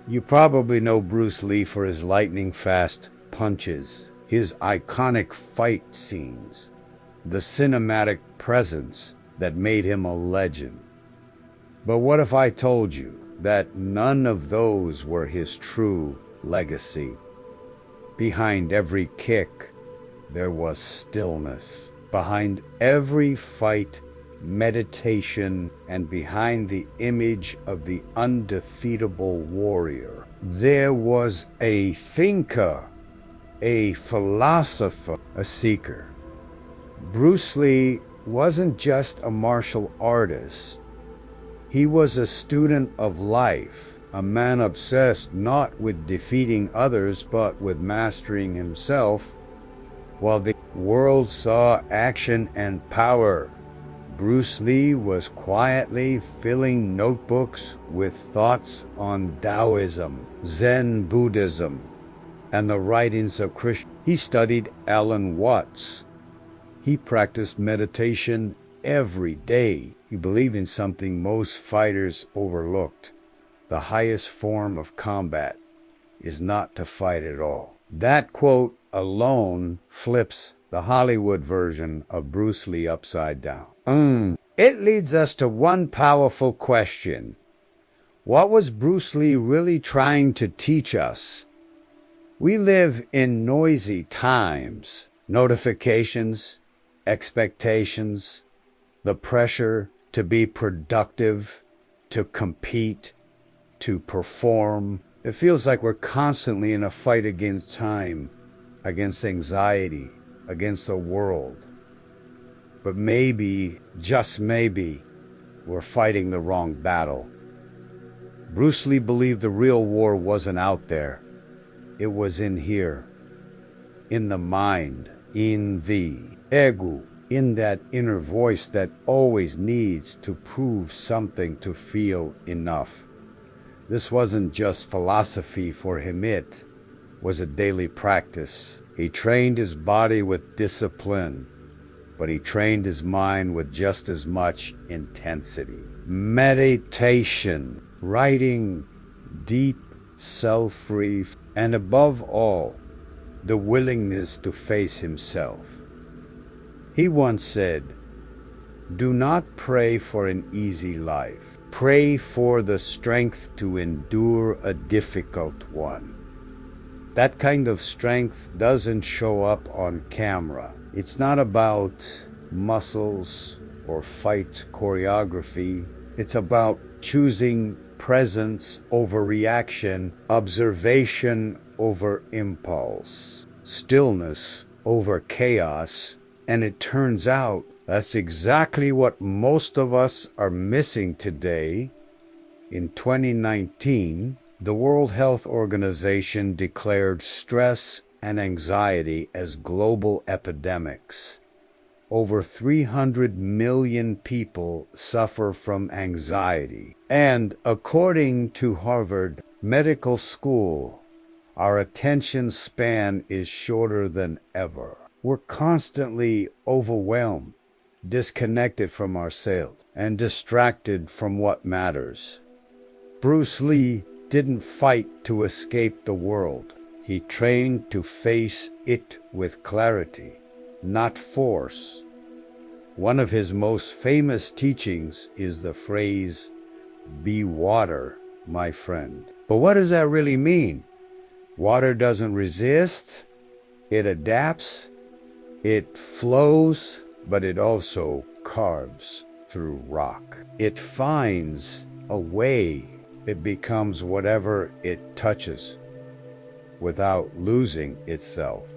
You probably know Bruce Lee for his lightning-fast punches, his iconic fight scenes, the cinematic presence that made him a legend. But what if I told you that none of those were his true legacy? Behind every kick, there was stillness. Behind every fight, meditation, and behind the image of the undefeatable warrior, there was a thinker, a philosopher, a seeker. Bruce Lee wasn't just a martial artist. He was a student of life, a man obsessed not with defeating others but with mastering himself. While the world saw action and power, Bruce Lee was quietly filling notebooks with thoughts on Taoism, Zen Buddhism, and the writings of Krishna. He studied Alan Watts. He practiced meditation every day. He believed in something most fighters overlooked. The highest form of combat is not to fight at all. That quote alone flips the Hollywood version of Bruce Lee upside down. It leads us to one powerful question. What was Bruce Lee really trying to teach us? We live in noisy times. Notifications, expectations, the pressure to be productive, to compete, to perform. It feels like we're constantly in a fight against time, against anxiety, against the world. But maybe, just maybe, we're fighting the wrong battle. Bruce Lee believed the real war wasn't out there. It was in here, in the mind, in the ego, in that inner voice that always needs to prove something to feel enough. This wasn't just philosophy for him, it was a daily practice. He trained his body with discipline, but he trained his mind with just as much intensity. Meditation, writing deep, self-free, and above all, the willingness to face himself. He once said, "Do not pray for an easy life. Pray for the strength to endure a difficult one." That kind of strength doesn't show up on camera. It's not about muscles or fight choreography. It's about choosing presence over reaction, observation over impulse, stillness over chaos. And it turns out that's exactly what most of us are missing today. In 2019, the World Health Organization declared stress and anxiety as global epidemics. Over 300 million people suffer from anxiety. And according to Harvard Medical School, our attention span is shorter than ever. We're constantly overwhelmed, disconnected from ourselves, and distracted from what matters. Bruce Lee didn't fight to escape the world. He trained to face it with clarity, not force. One of his most famous teachings is the phrase, "Be water, my friend." But what does that really mean? Water doesn't resist, it adapts, it flows, but it also carves through rock. It finds a way. It becomes whatever it touches without losing itself.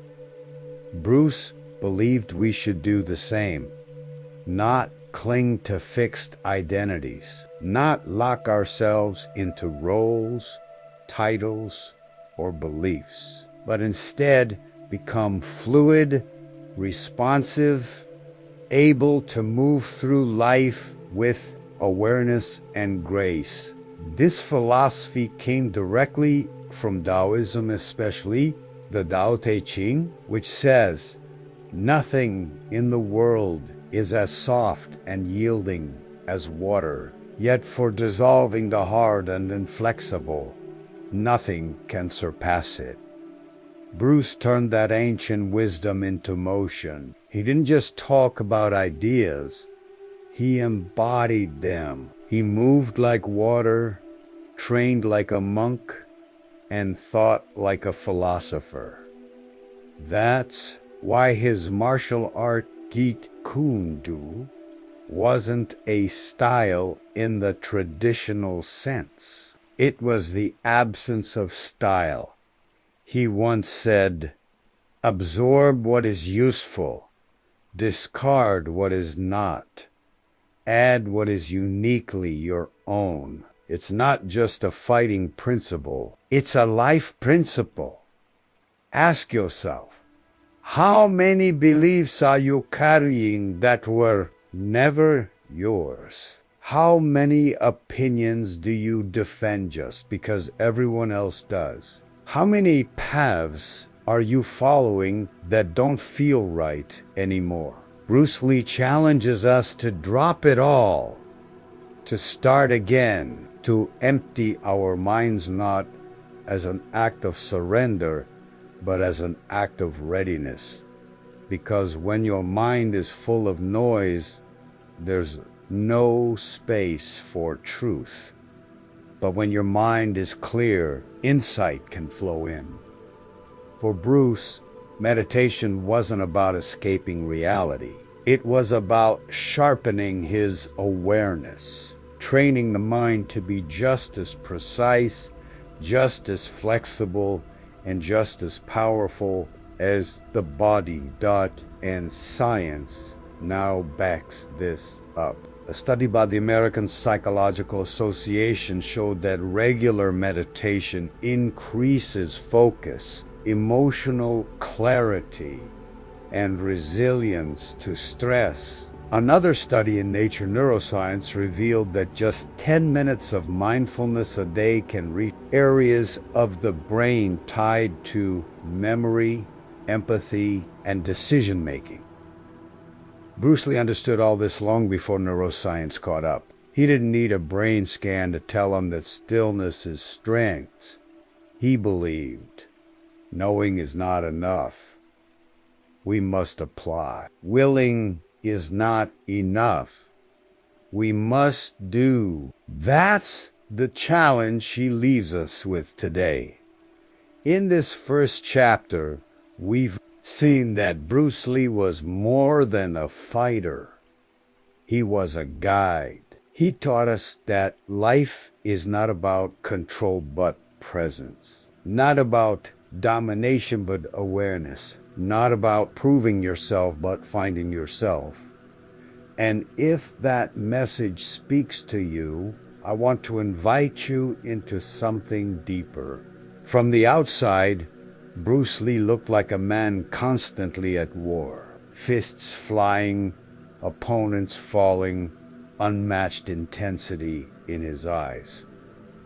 Bruce believed we should do the same, not cling to fixed identities, not lock ourselves into roles, titles, or beliefs, but instead become fluid, responsive, able to move through life with awareness and grace. This philosophy came directly from Taoism, especially the Tao Te Ching, which says, "Nothing in the world is as soft and yielding as water, yet for dissolving the hard and inflexible, Nothing can surpass it. Bruce turned that ancient wisdom into motion. He didn't just talk about ideas, he embodied them. He moved like water, trained like a monk, and thought like a philosopher. That's why his martial art Jeet Kune Do wasn't a style in the traditional sense. It was the absence of style. He once said, "Absorb what is useful, discard what is not, add what is uniquely your own." It's not just a fighting principle, it's a life principle. Ask yourself, how many beliefs are you carrying that were never yours? How many opinions do you defend just because everyone else does? How many paths are you following that don't feel right anymore? Bruce Lee challenges us to drop it all, to start again, to empty our minds not as an act of surrender, but as an act of readiness. Because when your mind is full of noise, there's no space for truth. But when your mind is clear, insight can flow in. For Bruce, meditation wasn't about escaping reality. It was about sharpening his awareness, training the mind to be just as precise, just as flexible, and just as powerful as the body. And science now backs this up. A study by the American Psychological Association showed that regular meditation increases focus, emotional clarity, and resilience to stress. Another study in Nature Neuroscience revealed that just 10 minutes of mindfulness a day can reach areas of the brain tied to memory, empathy, and decision-making. Bruce Lee understood all this long before neuroscience caught up. He didn't need a brain scan to tell him that stillness is strength. He believed knowing is not enough. We must apply. Willing is not enough. We must do. That's the challenge he leaves us with today. In this first chapter, we've seen that Bruce Lee was more than a fighter. He was a guide. He taught us that life is not about control but presence. Not about domination but awareness. Not about proving yourself but finding yourself. And if that message speaks to you, I want to invite you into something deeper. From the outside, Bruce Lee looked like a man constantly at war. Fists flying, opponents falling, unmatched intensity in his eyes.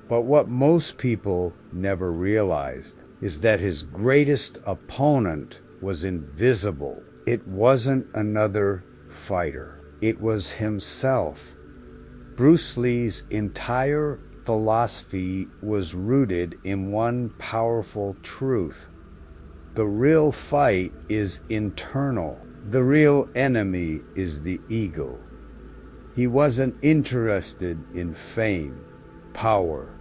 But what most people never realized is that his greatest opponent was invisible. It wasn't another fighter. It was himself. Bruce Lee's entire philosophy was rooted in one powerful truth. The real fight is internal. The real enemy is the ego. He wasn't interested in fame, power,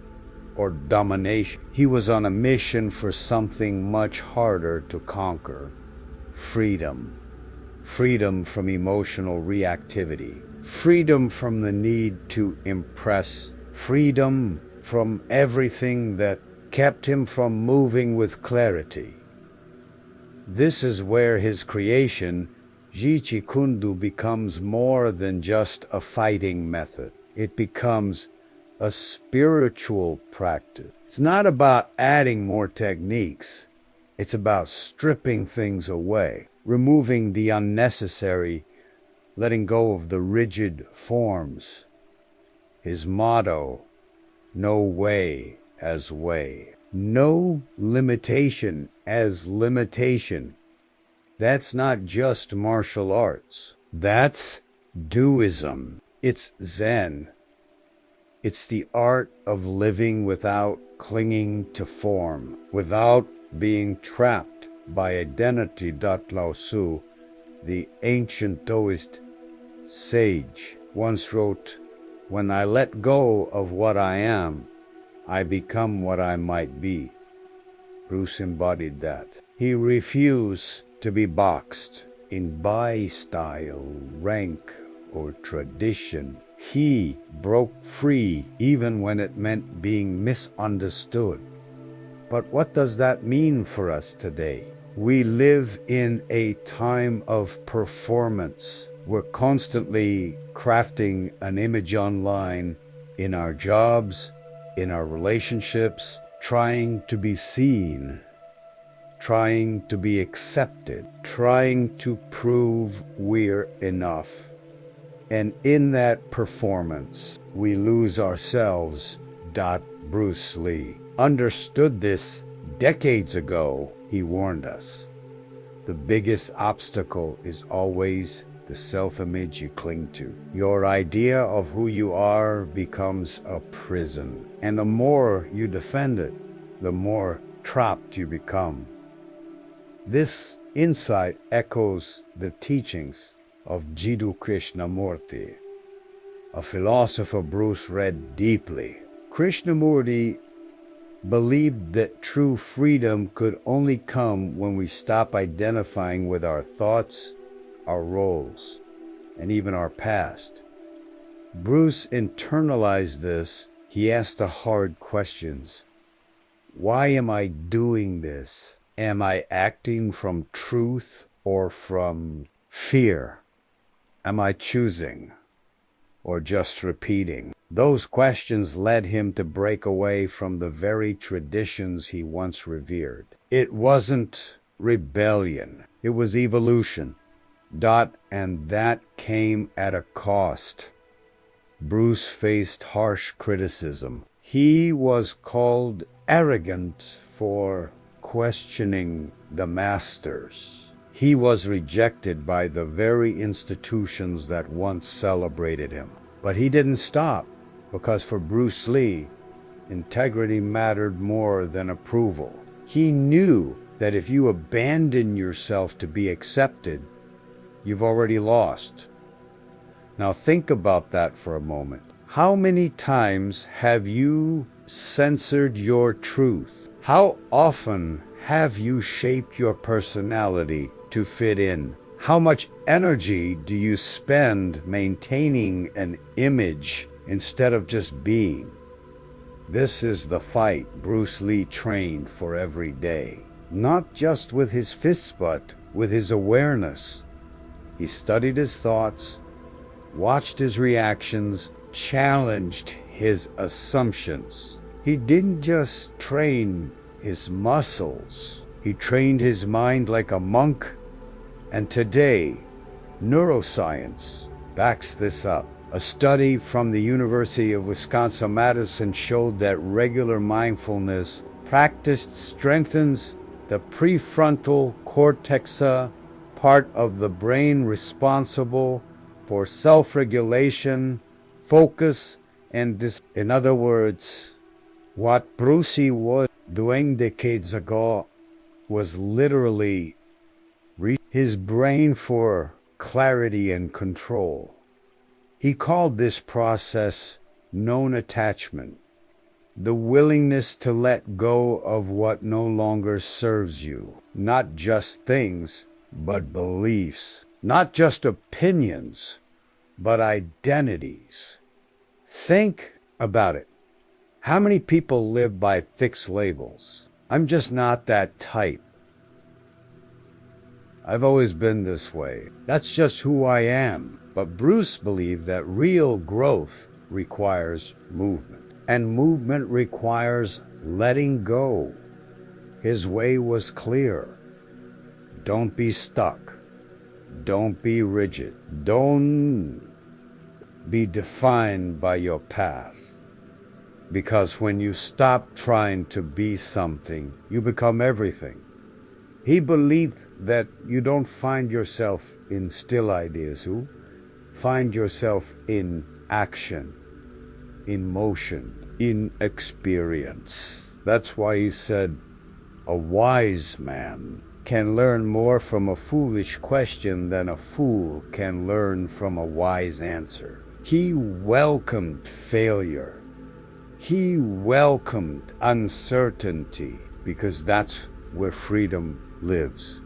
or domination. He was on a mission for something much harder to conquer. Freedom. Freedom from emotional reactivity. Freedom from the need to impress. Freedom from everything that kept him from moving with clarity. This is where his creation, Jeet Kune Do, becomes more than just a fighting method. It becomes a spiritual practice. It's not about adding more techniques. It's about stripping things away, removing the unnecessary, letting go of the rigid forms. His motto, no way as way. No limitation as limitation. That's not just martial arts. That's Doism. It's Zen. It's the art of living without clinging to form, without being trapped by identity. Lao Tzu, the ancient Taoist sage, once wrote, "When I let go of what I am, I become what I might be." Bruce embodied that. He refused to be boxed in by style, rank, or tradition. He broke free even when it meant being misunderstood. But what does that mean for us today? We live in a time of performance. We're constantly crafting an image online, in our jobs, in our relationships, trying to be seen, trying to be accepted, trying to prove we're enough. And in that performance, we lose ourselves. Bruce Lee understood this decades ago. He warned us. The biggest obstacle is always the self-image you cling to. Your idea of who you are becomes a prison. And the more you defend it, the more trapped you become. This insight echoes the teachings of Jiddu Krishnamurti, a philosopher Bruce read deeply. Krishnamurti believed that true freedom could only come when we stop identifying with our thoughts, our roles, and even our past. Bruce internalized this. He asked the hard questions. Why am I doing this? Am I acting from truth or from fear? Am I choosing or just repeating? Those questions led him to break away from the very traditions he once revered. It wasn't rebellion, it was evolution. And that came at a cost. Bruce faced harsh criticism. He was called arrogant for questioning the masters. He was rejected by the very institutions that once celebrated him. But he didn't stop, because for Bruce Lee, integrity mattered more than approval. He knew that if you abandon yourself to be accepted, you've already lost. Now think about that for a moment. How many times have you censored your truth? How often have you shaped your personality to fit in? How much energy do you spend maintaining an image instead of just being? This is the fight Bruce Lee trained for every day. Not just with his fists, but with his awareness. He studied his thoughts, watched his reactions, challenged his assumptions. He didn't just train his muscles. He trained his mind like a monk. And today, neuroscience backs this up. A study from the University of Wisconsin-Madison showed that regular mindfulness practiced strengthens the prefrontal cortex, part of the brain responsible for self-regulation, focus, and In other words, what Brucey was doing decades ago was literally his brain for clarity and control. He called this process non-attachment, the willingness to let go of what no longer serves you, not just things, but beliefs, not just opinions, but identities. Think about it. How many people live by fixed labels? I'm just not that type. I've always been this way. That's just who I am. But Bruce believed that real growth requires movement. And movement requires letting go. His way was clear. Don't be stuck. Don't be rigid. Don't be defined by your past. Because when you stop trying to be something, you become everything. He believed that you don't find yourself in still ideas, find yourself in action. in motion, in experience. That's why he said, a wise man can learn more from a foolish question than a fool can learn from a wise answer. He welcomed failure. He welcomed uncertainty because that's where freedom lives.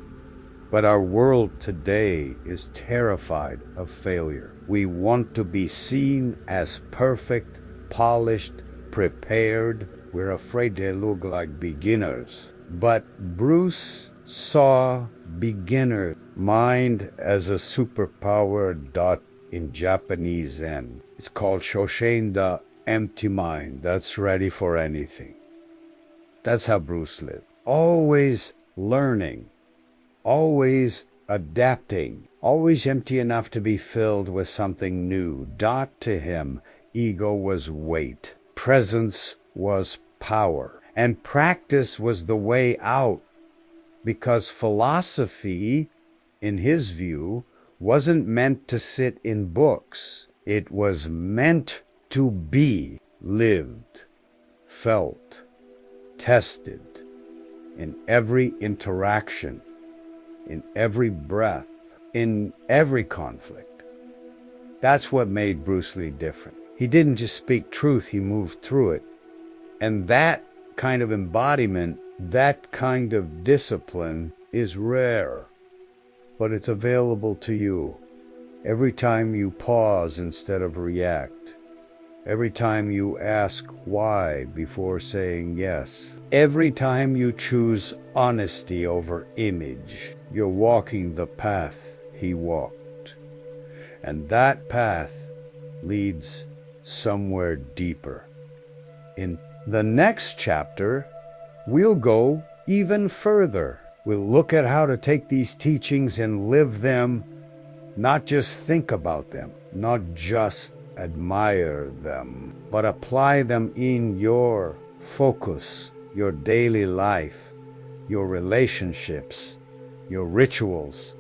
But our world today is terrified of failure. We want to be seen as perfect, polished, prepared. We're afraid to look like beginners. But Bruce saw beginner mind as a superpower dot in Japanese Zen. It's called Shoshin, the empty mind that's ready for anything. That's how Bruce lived. Always learning, always adapting, always empty enough to be filled with something new. Dot to him, ego was weight, presence was power, and practice was the way out, because philosophy, in his view, wasn't meant to sit in books. It was meant to be lived, felt, tested in every interaction, in every breath, in every conflict. That's what made Bruce Lee different. He didn't just speak truth, he moved through it. And that kind of embodiment, that kind of discipline is rare, but it's available to you. Every time you pause instead of react, every time you ask why before saying yes, every time you choose honesty over image, you're walking the path he walked. And that path leads somewhere deeper. In the next chapter, we'll go even further. We'll look at how to take these teachings and live them, not just think about them, not just admire them, but apply them in your focus, your daily life, your relationships, your rituals.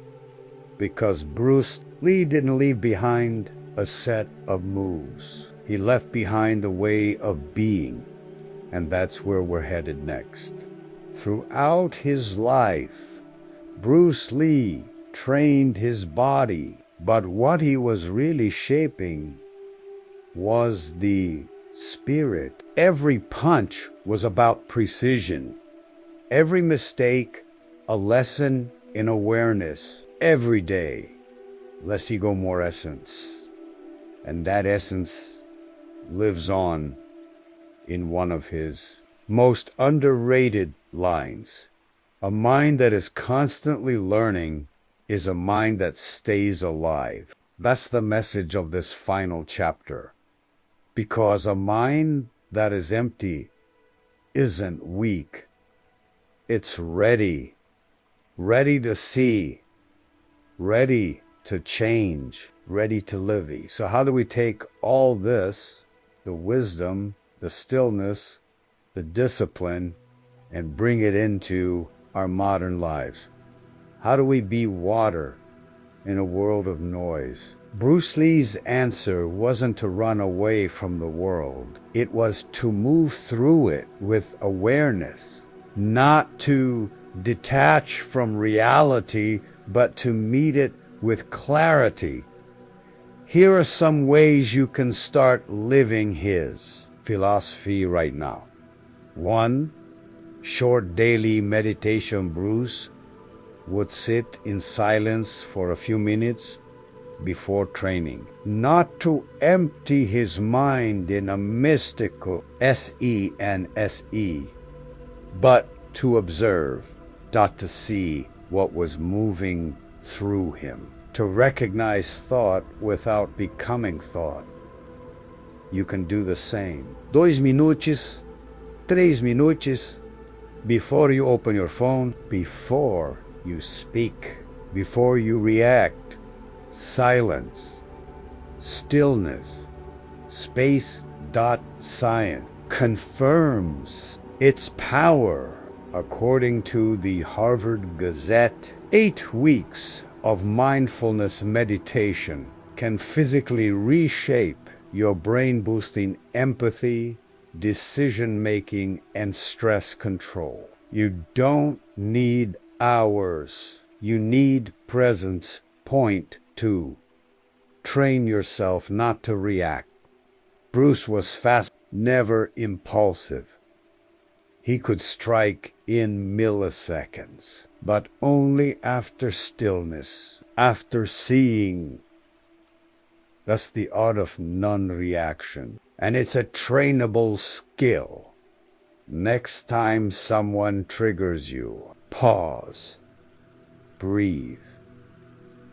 Because Bruce Lee didn't leave behind a set of moves. He left behind a way of being, and that's where we're headed next. Throughout his life, Bruce Lee trained his body, but what he was really shaping was the spirit. Every punch was about precision. Every mistake, a lesson in awareness. Every day, less ego, more essence. And that essence lives on in one of his most underrated lines. A mind that is constantly learning is a mind that stays alive. That's the message of this final chapter. Because a mind that is empty isn't weak. It's ready. Ready to see. Ready to change. Ready to live. So how do we take all this, the wisdom, the stillness, the discipline, and bring it into our modern lives? How do we be water in a world of noise? Bruce Lee's answer wasn't to run away from the world. It was to move through it with awareness, not to detach from reality, but to meet it with clarity. Here are some ways you can start living his philosophy right now. 1. Short daily meditation. Bruce would sit in silence for a few minutes before training, not to empty his mind in a mystical S-E and S-E, but to observe, not to see what was moving through him, to recognize thought without becoming thought. You can do the same. 2 minutos, 3 minutos, before you open your phone, before you speak, before you react. Silence, stillness, space.science confirms its power. According to the Harvard Gazette, 8 weeks of mindfulness meditation can physically reshape your brain boosting empathy, decision making, and stress control. You don't need hours. You need presence. Point 2. Train yourself not to react. Bruce was fast, never impulsive. He could strike in milliseconds, but only after stillness, after seeing. That's the art of non-reaction, and it's a trainable skill. Next time someone triggers you, pause, breathe,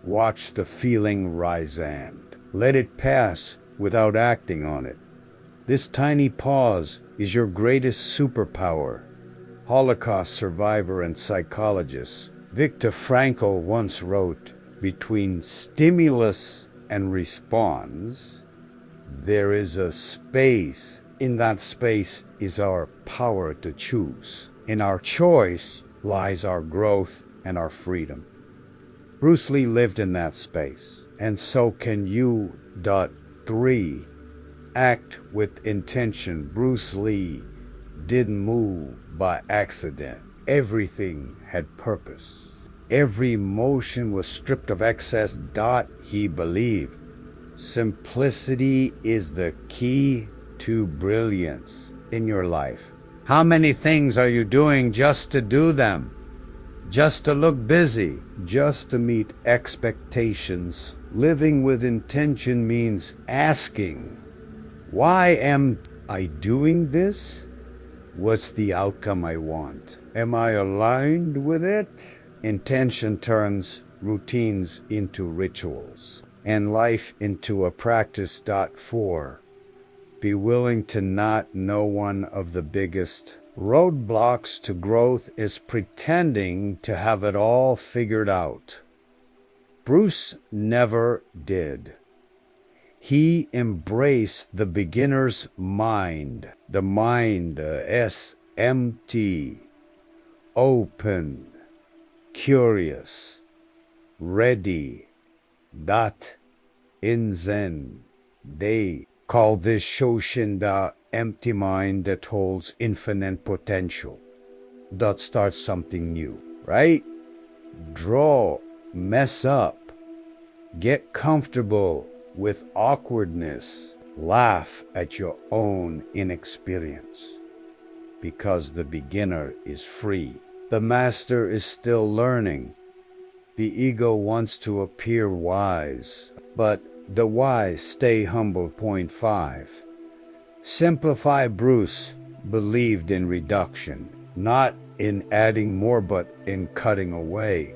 watch the feeling rise and let it pass without acting on it. This tiny pause is your greatest superpower. Holocaust survivor and psychologist Viktor Frankl once wrote, "Between stimulus and response, there is a space. In that space is our power to choose. In our choice lies our growth and our freedom." Bruce Lee lived in that space, and so can you. 3. Act with intention. Bruce Lee didn't move by accident. Everything had purpose. Every motion was stripped of excess. He believed simplicity is the key to brilliance in your life. How many things are you doing just to do them? Just to look busy? Just to meet expectations? Living with intention means asking, why am I doing this? What's the outcome I want? Am I aligned with it? Intention turns routines into rituals and life into a practice. 4. Be willing to not know. One of the biggest roadblocks to growth is pretending to have it all figured out. Bruce never did. He embraced the beginner's mind, the mind, empty, open, curious, ready. In Zen, they call this Shoshin, empty mind that holds infinite potential. Start something new, right? Draw, mess up, get comfortable with awkwardness, laugh at your own inexperience. Because the beginner is free. The master is still learning. The ego wants to appear wise, but the wise stay humble. Point 5. Simplify. Bruce believed in reduction, not in adding more, but in cutting away.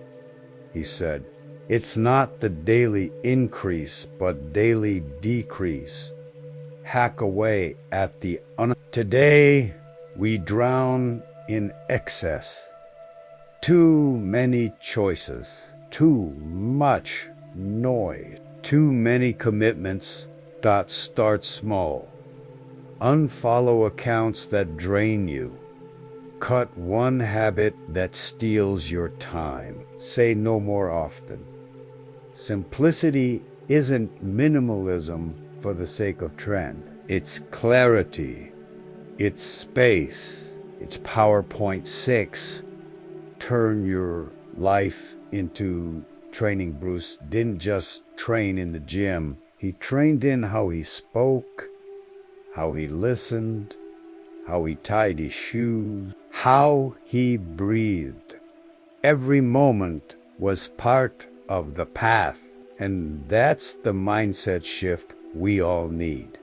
He said, "It's not the daily increase, but daily decrease. Hack away at the Today, we drown in excess. Too many choices, too much noise, too many commitments. Start small. Unfollow accounts that drain you. Cut one habit that steals your time. Say no more often." Simplicity isn't minimalism for the sake of trend. It's clarity. It's space. It's PowerPoint 6. Turn your life into training. Bruce didn't just train in the gym. He trained in how he spoke, how he listened, how he tied his shoes, how he breathed. Every moment was part of the path, and that's the mindset shift we all need.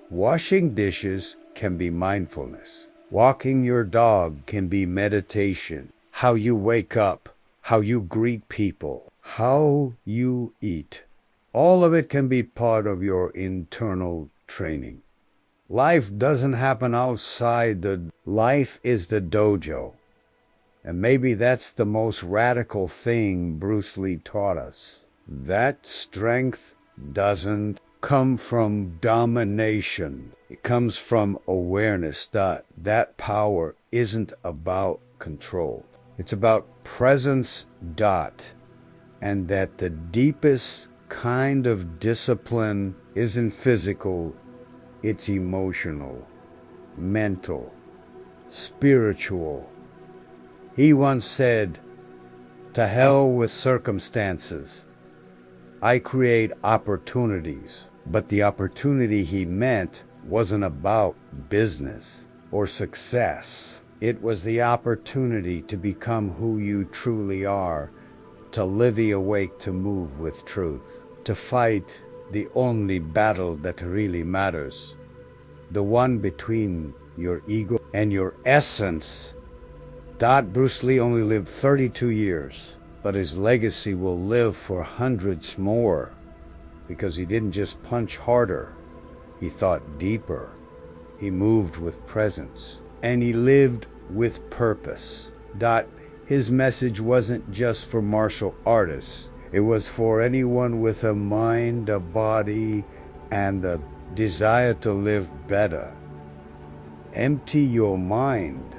Washing dishes can be mindfulness. Walking your dog can be meditation. How you wake up, how you greet people, how you eat, all of it can be part of your internal training. Life doesn't happen outside life is the dojo. And maybe that's the most radical thing Bruce Lee taught us. That strength doesn't come from domination. It comes from awareness. That power isn't about control. It's about presence. And that the deepest kind of discipline isn't physical, It's emotional, mental, spiritual. He once said, "To hell with circumstances. I create opportunities." But the opportunity he meant wasn't about business or success. It was the opportunity to become who you truly are, to live awake, to move with truth, to fight the only battle that really matters, the one between your ego and your essence. Bruce Lee only lived 32 years, but his legacy will live for hundreds more, because he didn't just punch harder, he thought deeper, he moved with presence, and he lived with purpose. His message wasn't just for martial artists, it was for anyone with a mind, a body, and a desire to live better. Empty your mind.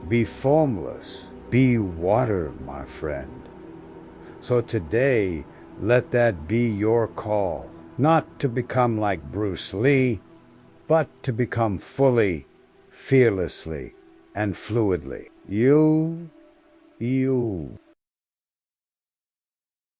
Be formless. Be water, my friend. So today, let that be your call. Not to become like Bruce Lee, but to become fully, fearlessly, and fluidly. You.